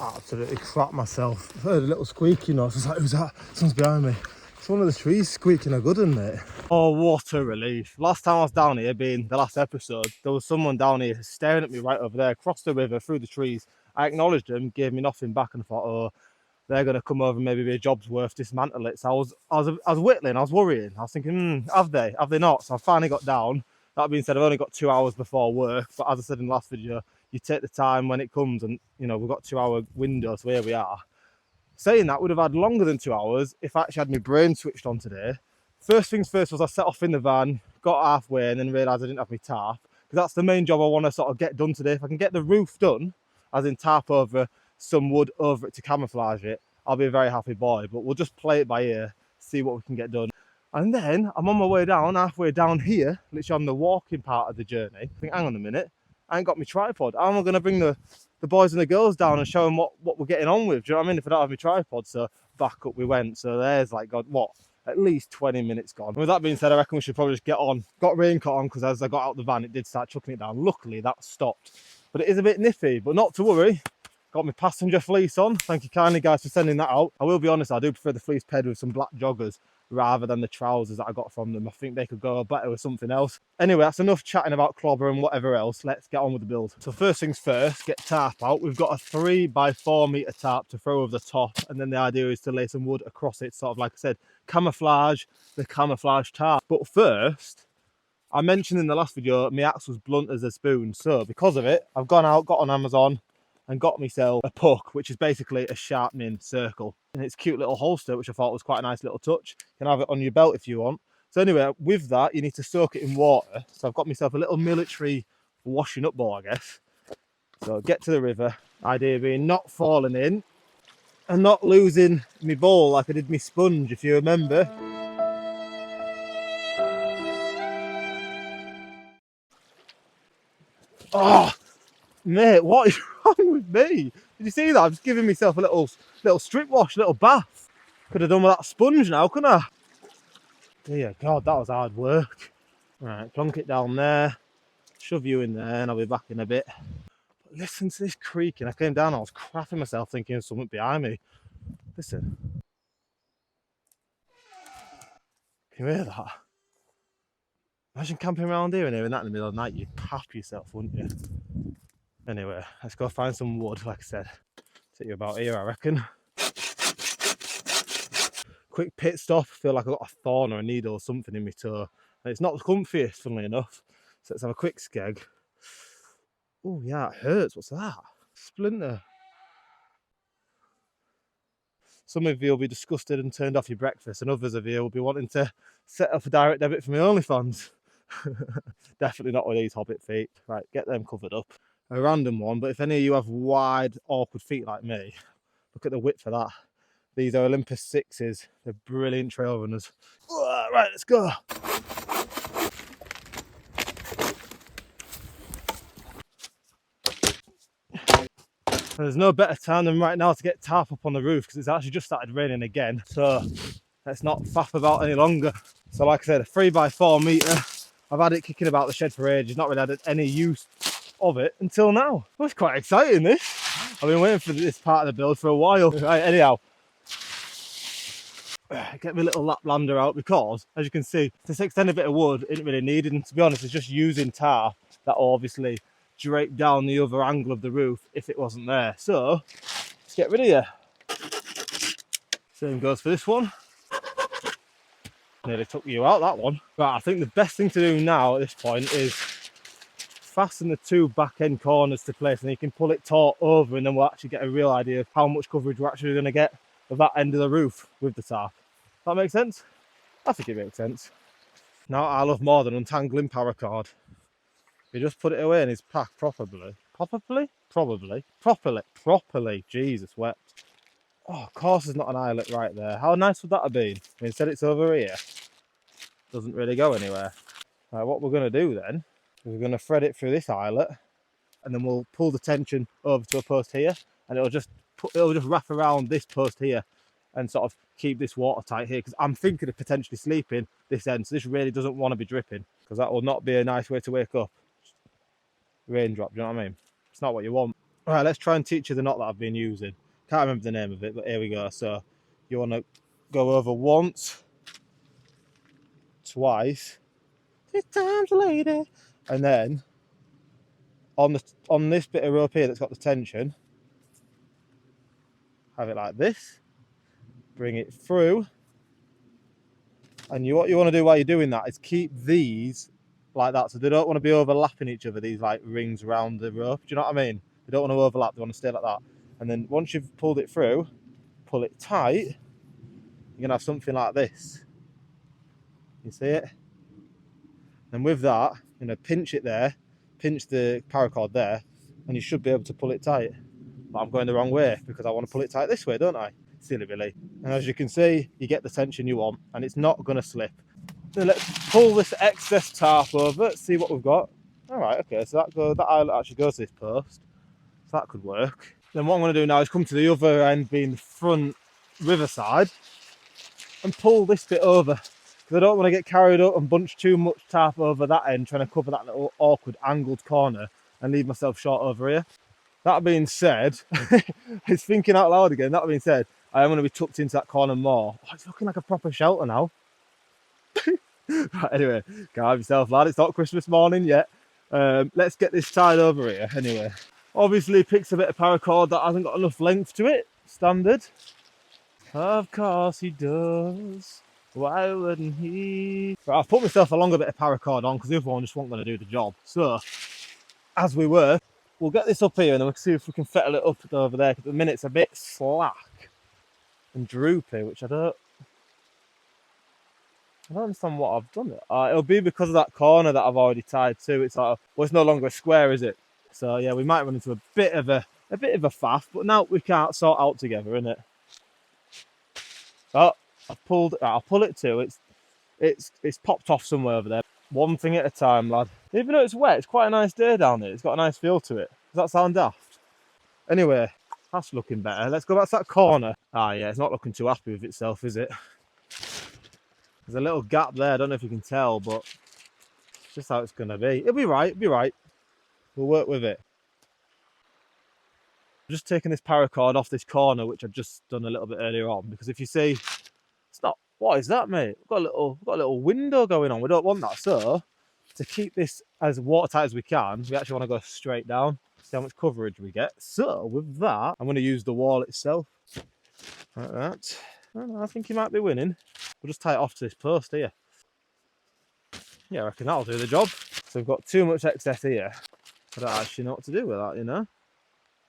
Absolutely crap myself. I heard a little squeaky noise. I was like, who's that? Someone's behind me. It's one of the trees squeaking a good one, mate. Oh, what a relief. Last time I was down here, being the last episode, there was someone down here staring at me right over there, across the river, through the trees. I acknowledged them, gave me nothing back, and I thought, oh, they're going to come over and maybe be a job's worth, dismantle it. So I was whittling, I was worrying. I was thinking, have they not? So I finally got down. That being said, I've only got 2 hours before work, but as I said in the last video, you take the time when it comes, and you know, we've got 2 hour window, so here we are. Saying that, would have had longer than 2 hours if I actually had my brain switched on today. First things first was I set off in the van, got halfway, and then realised I didn't have my tarp, because that's the main job I want to sort of get done today. If I can get the roof done, as in tarp over, some wood over it to camouflage it, I'll be a very happy boy. But we'll just play it by ear, see what we can get done. And then I'm on my way down, halfway down here, literally on the walking part of the journey. I think, hang on a minute, I ain't got my tripod. How am I going to bring the boys and the girls down and show them what we're getting on with? Do you know what I mean? If I don't have my tripod. So back up we went. So there's like, God, what? At least 20 minutes gone. With that being said, I reckon we should probably just get on. Got raincoat on because as I got out the van, it did start chucking it down. Luckily, that stopped. But it is a bit nippy, but not to worry. Got my passenger fleece on. Thank you kindly, guys, for sending that out. I will be honest, I do prefer the fleece paired with some black joggers rather than the trousers that I got from them. I think they could go better with something else. Anyway, that's enough chatting about clobber and whatever else. Let's get on with the build. So first things first, get tarp out. We've got a 3x4 metre tarp to throw over the top, and then the idea is to lay some wood across it, sort of like I said, camouflage the camouflage tarp. But first, I mentioned in the last video, my axe was blunt as a spoon. So because of it, I've gone out, got on Amazon, and got myself a puck, which is basically a sharpening circle. And it's a cute little holster, which I thought was quite a nice little touch. You can have it on your belt if you want. So anyway, with that, you need to soak it in water. So I've got myself a little military washing up bowl, I guess. So get to the river. Idea being not falling in and not losing my bowl like I did my sponge, if you remember. Oh, mate, what is wrong with me? Did you see that? I'm just giving myself a little strip wash, little bath. Could have done with that sponge now, couldn't I? Dear God, that was hard work. Right, plonk it down there, shove you in there, and I'll be back in a bit. But listen to this creaking. I came down, I was crapping myself thinking of something behind me. Listen. Can you hear that? Imagine camping around here and hearing that in the middle of the night. You'd pap yourself, wouldn't you? Anyway, let's go find some wood, like I said. Take you about here, I reckon. Quick pit stop. I feel like I've got a thorn or a needle or something in my toe. And it's not the comfiest, funnily enough. So let's have a quick skeg. Oh, yeah, it hurts. What's that? Splinter. Some of you will be disgusted and turned off your breakfast, and others of you will be wanting to set up a direct debit for my OnlyFans. Definitely not with these hobbit feet. Right, get them covered up. A random one, but if any of you have wide, awkward feet like me, look at the width of that. These are Olympus 6s. They're brilliant trail runners. Right, let's go. And there's no better time than right now to get tarp up on the roof because it's actually just started raining again. So let's not faff about any longer. So like I said, a 3x4 metre. I've had it kicking about the shed for ages, not really had any use of it until now. Well, it's quite exciting, this. I've been waiting for this part of the build for a while. Right, anyhow, get my little Laplander out because, as you can see, this extended bit of wood isn't really needed. And to be honest, it's just using tar that obviously drape down the other angle of the roof if it wasn't there. So let's get rid of you. Same goes for this one. Nearly took you out, that one. Right, I think the best thing to do now at this point is fasten the two back end corners to place, and you can pull it taut over, and then we'll actually get a real idea of how much coverage we're actually going to get of that end of the roof with the tarp. That makes sense? I think it makes sense. Now I love more than untangling paracord. You just put it away in his pack properly. Properly. Jesus wept. Oh, of course there's not an eyelet right there. How nice would that have been? Instead it's over here. Doesn't really go anywhere. Right, what we're going to do then is we're going to thread it through this eyelet, and then we'll pull the tension over to a post here, and it'll just wrap around this post here and sort of keep this watertight here, because I'm thinking of potentially sleeping this end, so this really doesn't want to be dripping, because that will not be a nice way to wake up. Raindrop, do you know what I mean? It's not what you want. All right, let's try and teach you the knot that I've been using. Can't remember the name of it, but here we go. So you want to go over once, twice, 3 times, lady, and then on this bit of rope here that's got the tension, have it like this, bring it through, and what you want to do while you're doing that is keep these like that, so they don't want to be overlapping each other, these like rings around the rope. Do you know what I mean? They don't want to overlap, they want to stay like that. And then once you've pulled it through, pull it tight, you're gonna have something like this. You see it? And with that, pinch it there, pinch the paracord there, and you should be able to pull it tight. But I'm going the wrong way because I want to pull it tight this way, don't I? Silly Billy. And as you can see, you get the tension you want, and it's not going to slip. So let's pull this excess tarp over, see what we've got. All right, okay, so that eyelet actually goes to this post, so that could work. Then what I'm going to do now is come to the other end, being the front riverside, and pull this bit over, because I don't want to get carried up and bunch too much tarp over that end, trying to cover that little awkward angled corner and leave myself short over here. That being said, it's thinking out loud again. That being said, I am going to be tucked into that corner more. Oh, it's looking like a proper shelter now. Right, anyway, calm yourself, lad. It's not Christmas morning yet. Let's get this tied over here. Anyway, obviously picks a bit of paracord that hasn't got enough length to it. Standard. Of course he does. Why wouldn't he? Right, I've put myself a longer bit of paracord on because the other one just wasn't going to do the job. So, as we were, we'll get this up here and then we'll see if we can fettle it up over there, because at the minute it's a bit slack and droopy, which I don't understand what I've done. It'll be because of that corner that I've already tied to. It's like, well, it's no longer a square, is it? So yeah, we might run into a bit of a faff, but now we can't sort out together, innit? Oh, I've pulled. I'll pull it too. It's popped off somewhere over there. One thing at a time, lad. Even though it's wet, it's quite a nice day down here. It's got a nice feel to it. Does that sound daft? Anyway, that's looking better. Let's go back to that corner. Ah, yeah, it's not looking too happy with itself, is it? There's a little gap there. I don't know if you can tell, but it's just how it's going to be. It'll be right. It'll be right. We'll work with it. I'm just taking this paracord off this corner, which I've just done a little bit earlier on, because if you see, it's not. What is that, mate? We've got a little window going on. We don't want that. So, to keep this as watertight as we can, we actually want to go straight down. See how much coverage we get. So, with that, I'm going to use the wall itself. Like that. I think he might be winning. We'll just tie it off to this post here. Yeah, I reckon that'll do the job. So we've got too much excess here. I don't actually know what to do with that, you know?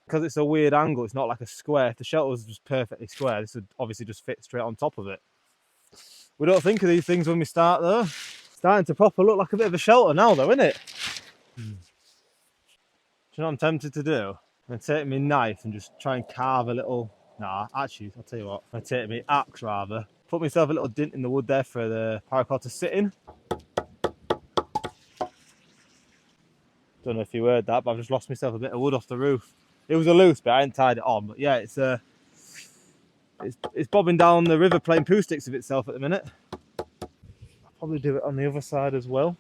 Because it's a weird angle, it's not like a square. If the shelter was just perfectly square, this would obviously just fit straight on top of it. We don't think of these things when we start, though. Starting to proper look like a bit of a shelter now, though, isn't it? Do you know what I'm tempted to do? I'm going to take my knife and just try and carve a little... Nah, actually, I'll tell you what. I'm going to take my axe, rather. Put myself a little dint in the wood there for the paracord to sit in. Don't know if you heard that, but I've just lost myself a bit of wood off the roof. It was a loose bit, I hadn't tied it on, but yeah, it's bobbing down the river playing poo sticks of itself at the minute. I'll probably do it on the other side as well.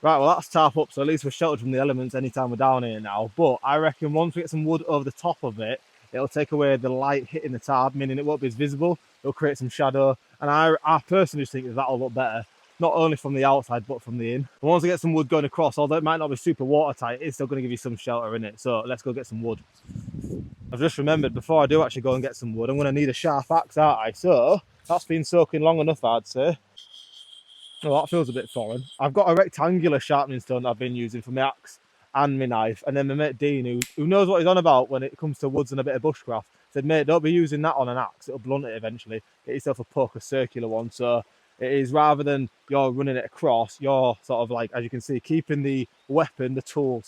Right, well that's tarp up, so at least we're sheltered from the elements anytime we're down here now. But I reckon once we get some wood over the top of it, it'll take away the light hitting the tarp, meaning it won't be as visible. It'll create some shadow, and I personally just think that that'll look better. Not only from the outside, but from the in. And once I get some wood going across, although it might not be super watertight, it's still going to give you some shelter in it. So let's go get some wood. I've just remembered, before I do actually go and get some wood, I'm going to need a sharp axe, aren't I? So that's been soaking long enough, I'd say. Oh, that feels a bit foreign. I've got a rectangular sharpening stone that I've been using for my axe and my knife. And then my mate Dean, who knows what he's on about when it comes to woods and a bit of bushcraft, said, mate, don't be using that on an axe. It'll blunt it eventually. Get yourself a puck, a circular one. So it is, rather than you're running it across, you're sort of like, as you can see, keeping the tool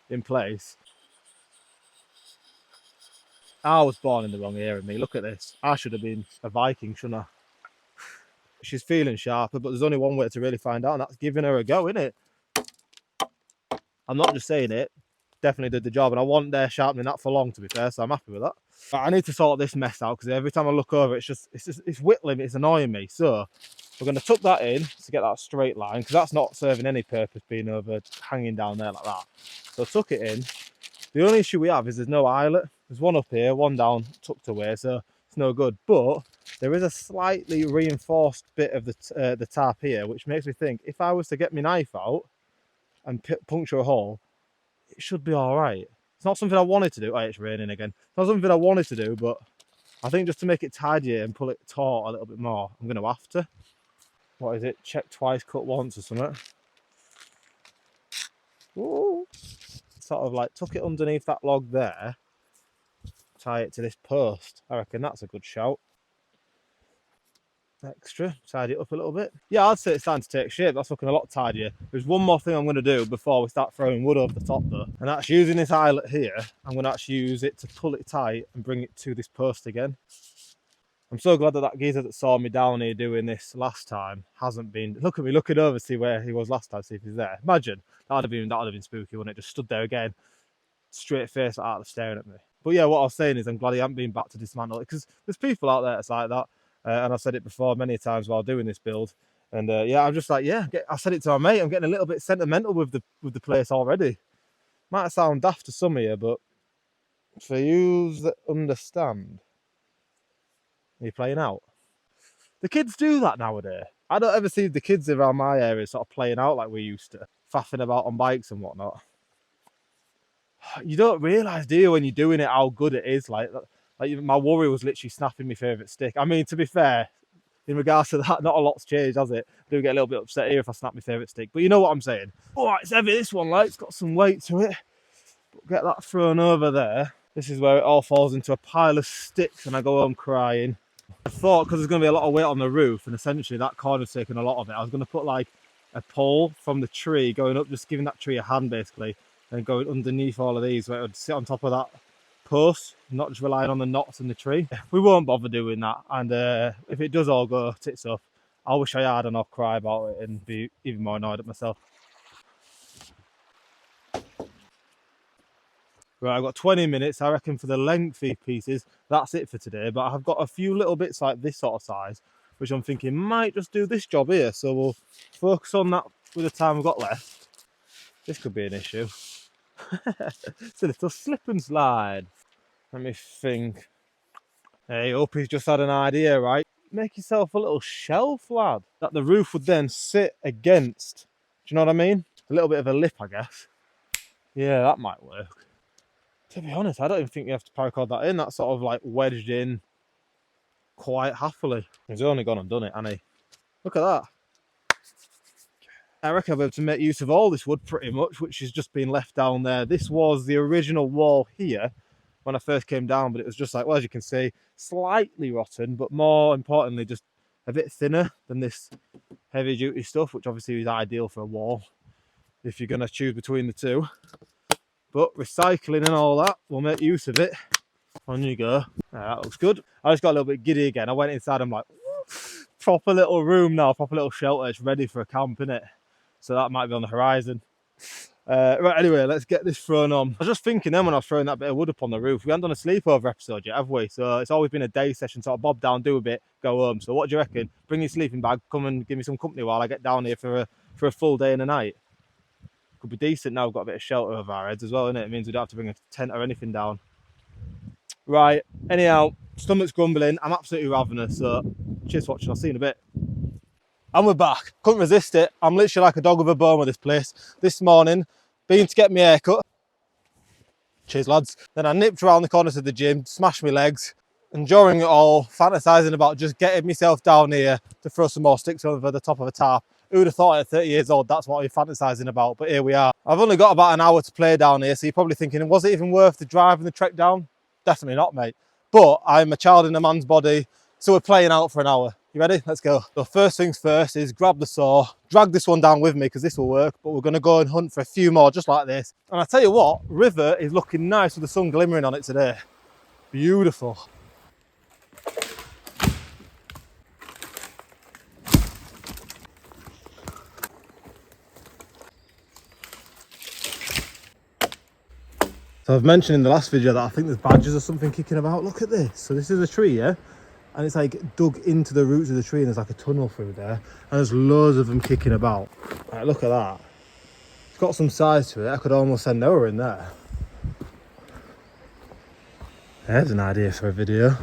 in place. I was born in the wrong era, me. Look at this. I should have been a Viking, shouldn't I? She's feeling sharper, but there's only one way to really find out, and that's giving her a go, innit? I'm not just saying it. Definitely did the job, and I wasn't there sharpening that for long, to be fair, so I'm happy with that. But I need to sort this mess out, because every time I look over, it's whittling me, it's annoying me. So We're going to tuck that in to get that straight line, because that's not serving any purpose being over hanging down there like that. So tuck it in. The only issue we have is there's no eyelet. There's one up here, one down, tucked away, so it's no good. But there is a slightly reinforced bit of the tarp here, which makes me think if I was to get my knife out and puncture a hole, it should be all right. It's not something I wanted to do. Oh, it's raining again. It's not something I wanted to do, but I think just to make it tidier and pull it taut a little bit more, I'm going to have to. What is it? Check twice, cut once or something. Ooh. Sort of like tuck it underneath that log there, tie it to this post. I reckon that's a good shout. Extra, tidy it up a little bit. Yeah, I'd say it's starting to take shape. That's looking a lot tidier. There's one more thing I'm going to do before we start throwing wood over the top though, and that's using this eyelet here. I'm going to actually use it to pull it tight and bring it to this post again. I'm so glad that that geezer that saw me down here doing this last time hasn't been. Look at me looking over to see where he was last time, see if he's there. Imagine that would have been spooky, wouldn't it? Just stood there again, straight face out of staring at me. But yeah, what I was saying is I'm glad he hasn't been back to dismantle it, because there's people out there that's like that. And I've said it before many times while doing this build. And yeah, I'm just like, yeah, I said it to my mate, I'm getting a little bit sentimental with the place already. Might sound daft to some of you, but for you that understand, are you playing out? The kids do that nowadays. I don't ever see the kids around my area sort of playing out like we used to, faffing about on bikes and whatnot. You don't realise, do you, when you're doing it, how good it is. Like my worry was literally snapping my favourite stick. I mean, to be fair, in regards to that, not a lot's changed, has it? I do get a little bit upset here if I snap my favourite stick, but you know what I'm saying. Oh, it's heavy, this one, like, it's got some weight to it. But get that thrown over there. This is where it all falls into a pile of sticks and I go home crying. I thought, because there's going to be a lot of weight on the roof, and essentially that corner's taking a lot of it, I was going to put like a pole from the tree going up, just giving that tree a hand basically, and going underneath all of these where it would sit on top of that post, not just relying on the knots in the tree. We won't bother doing that, and if it does all go tits up, I wish I had, and I'll cry about it and be even more annoyed at myself. Right, I've got 20 minutes, I reckon, for the lengthy pieces. That's it for today, but I've got a few little bits like this sort of size, which I'm thinking might just do this job here, so we'll focus on that with the time we've got left. This could be an issue. It's a little slip and slide. Let me think. Hey, Opie's just had an idea, right? Make yourself a little shelf, lad, that the roof would then sit against. Do you know what I mean? A little bit of a lip, I guess. Yeah, that might work. To be honest, I don't even think you have to paracord that in. That's sort of like wedged in quite happily. He's only gone and done it, hasn't he? Look at that. I reckon I'll be able to make use of all this wood pretty much, which has just been left down there. This was the original wall here when I first came down, but it was just like, well, as you can see, slightly rotten, but more importantly, just a bit thinner than this heavy duty stuff, which obviously is ideal for a wall if you're going to choose between the two. But recycling and all that, we'll make use of it. On you go. That looks good. I just got a little bit giddy again. I went inside, I'm like, proper little room now, proper little shelter. It's ready for a camp, innit? So that might be on the horizon. Right, anyway, let's get this thrown on. I was just thinking then when I was throwing that bit of wood up on the roof, we haven't done a sleepover episode yet, have we? So it's always been a day session, sort of bob down, do a bit, go home. So what do you reckon? Bring your sleeping bag, come and give me some company while I get down here for a full day and a night. Could be decent now, we've got a bit of shelter over our heads as well, innit? It means we don't have to bring a tent or anything down. Right, anyhow, stomach's grumbling, I'm absolutely ravenous, so cheers for watching, I'll see you in a bit. And we're back. Couldn't resist it. I'm literally like a dog with a bone with this place. This morning, been to get my hair cut. Cheers, lads. Then I nipped around the corner to the gym, smashed my legs, and during it all, fantasising about just getting myself down here to throw some more sticks over the top of a tarp. Who'd have thought at 30 years old that's what I'm fantasising about, but here we are. I've only got about an hour to play down here, so you're probably thinking, was it even worth the drive and the trek down? Definitely not, mate. But I'm a child in a man's body, so we're playing out for an hour. You ready? Let's go. So first things first is grab the saw, drag this one down with me because this will work, but we're going to go and hunt for a few more just like this. And I tell you what, river is looking nice with the sun glimmering on it today. Beautiful. So I've mentioned in the last video that I think there's badgers or something kicking about. Look at this. So this is a tree, yeah? and it's like dug into the roots of the tree, and there's like a tunnel through there, and there's loads of them kicking about. Right, look at that. It's got some size to it. I could almost send Noah in there. There's an idea for a video.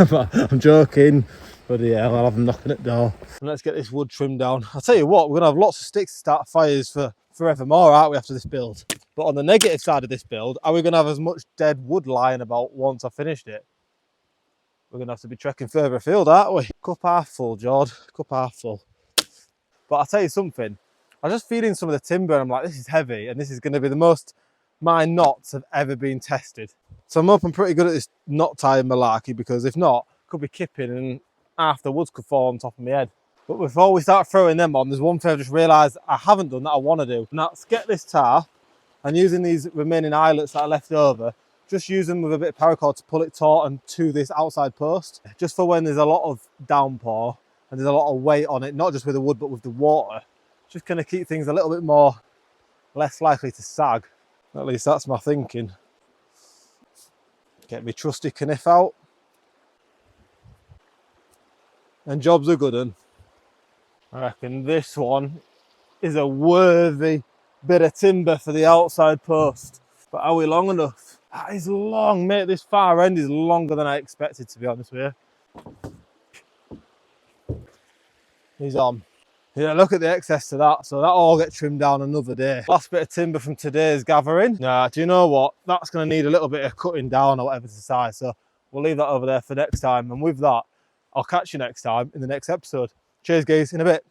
But I'm joking. But yeah, I'll have them knocking at the door. And let's get this wood trimmed down. I'll tell you what, we're gonna have lots of sticks to start fires for forevermore, aren't we, after this build? But on the negative side of this build, are we gonna have as much dead wood lying about once I've finished it? We're gonna have to be trekking further afield, aren't we? Cup half full, Jord. Cup half full. But I'll tell you something. I was just feeling some of the timber and I'm like, this is heavy, and this is gonna be the most my knots have ever been tested. So I'm hoping pretty good at this knot tying malarkey, because if not, could be kipping and half the woods could fall on top of my head. But before we start throwing them on, there's one thing I've just realised I haven't done that I want to do. And that's get this tarp, and using these remaining eyelets that are left over, just use them with a bit of paracord to pull it taut and to this outside post. Just for when there's a lot of downpour and there's a lot of weight on it, not just with the wood but with the water. Just going to keep things a little bit more, less likely to sag. At least that's my thinking. Get me trusty knife out. And job's a good one. I reckon this one is a worthy bit of timber for the outside post. But are we long enough? That is long, mate. This far end is longer than I expected, to be honest with you. He's on. Yeah, look at the excess to that. So that all get trimmed down another day. Last bit of timber from today's gathering. Nah, do you know what? That's going to need a little bit of cutting down or whatever to size. So we'll leave that over there for next time. And with that, I'll catch you next time in the next episode. Cheers, guys. In a bit.